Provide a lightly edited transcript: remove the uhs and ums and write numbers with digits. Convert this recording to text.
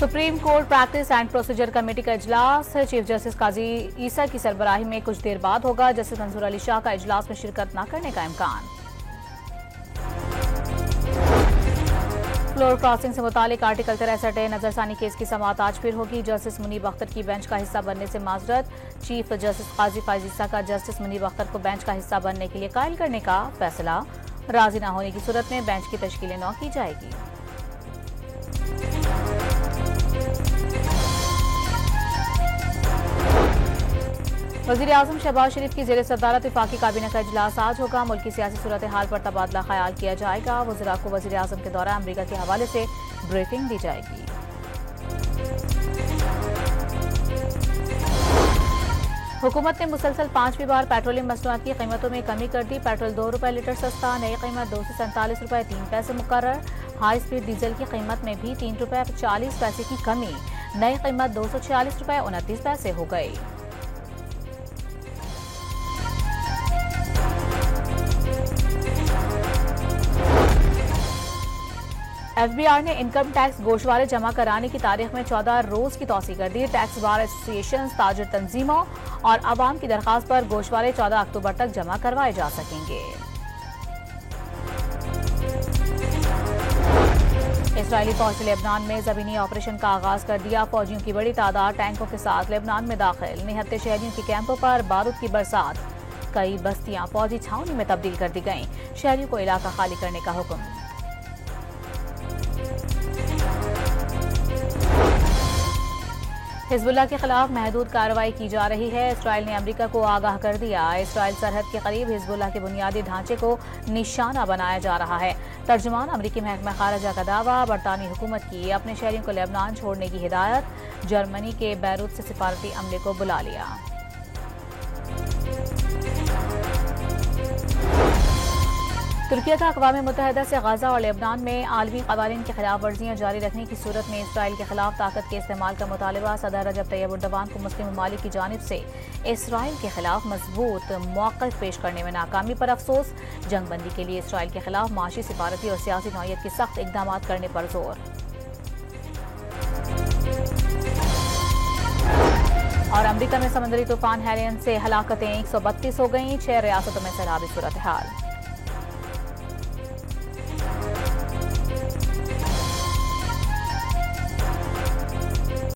Supreme court practice and procedure committee का इजलास chief justice काजी ईसा की सरबराही में कुछ देर बाद होगा। जस्टिस मंसूर अली शाह का इजलास में शिरकत न करने का इम्कान। फ्लोर क्रॉसिंग से मुतालिक आर्टिकल 63 नजरसानी केस की समाअत आज फिर होगी। जस्टिस मुनीब अख्तर की बेंच का हिस्सा बनने से माजरत। चीफ जस्टिस काजी फायज ईसा का जस्टिस मुनीब अख्तर को बेंच का हिस्सा बनने के लिए कायल करने का फैसला। राजी न होने की सूरत में बेंच की तश्कील नौ की जाएगी। वज़ीर आज़म शहबाज शरीफ की ज़ेर सदारत वफाकी काबीना का इजलास आज होगा। मुल्क की सियासी सूरत हाल पर तबादला ख्याल किया जाएगा। वज़ीरा को वज़ीर आज़म के दौरा अमरीका के हवाले से ब्रीफिंग दी जाएगी। हुकूमत ने मुसलसल 5वीं बार पेट्रोलियम मसनूआत की कीमतों में कमी कर दी। पेट्रोल 2 रुपये लीटर सस्ता, नई कीमत 247 रुपये 3 पैसे मुकर्रर। हाई स्पीड डीजल की कीमत में भी 3 रुपये 40 पैसे की कमी, नई कीमत 246 रुपये 29 पैसे हो गई। एफबीआर ने इनकम टैक्स गोशवारे जमा कराने की तारीख में 14 रोज की तौसी कर दी। टैक्स बार एसोसिएशन, ताजिर तंजीमों और आवाम की दरखास्त पर गोशवारे 14 अक्टूबर तक जमा करवाए जा सकेंगे। इसराइली फौज ने लेबनान में जमीनी ऑपरेशन का आगाज कर दिया। फौजियों की बड़ी तादाद टैंकों के साथ लेबनान में दाखिल। निहत्ते शहरियों के कैंपों पर बारूद की बरसात। कई बस्तियां फौजी छावनी में तब्दील कर दी गईं। शहरियों को इलाका खाली करने का हुक्म। हिजबुल्लाह के खिलाफ महदूद कार्रवाई की जा रही है। इसराइल ने अमेरिका को आगाह कर दिया। इसराइल सरहद के करीब हिजबुल्लाह के बुनियादी ढांचे को निशाना बनाया जा रहा है। तर्जुमान अमेरिकी महकमा खारजा का दावा। बरतानी हुकूमत की अपने शहरियों को लेबनान छोड़ने की हिदायत। जर्मनी के बैरूत से सिफारती अमले को बुला लिया। तुर्किया का अक़वाम मुत्तहिदा से गाजा और लेबनान में आलमी क़वानीन की खिलाफ वर्जियाँ जारी रखने की सूरत में इसराइल के खिलाफ ताकत के इस्तेमाल का मुतालबा। सदर रजब तैयब एर्दोगान को मुस्लिम ममालिक की जानिब से इसराइल के खिलाफ मजबूत मौक़िफ़ पेश करने में नाकामी पर अफसोस। जंगबंदी के लिए इसराइल के खिलाफ माशी, सिफारती और सियासी नौइयत के सख्त इक़दाम करने पर जोर। और अमरीका में समुद्री तूफान हेलियन से हलाकतें 132 हो गईं। 6 रियासतों में सैलाबी सूरत हाल।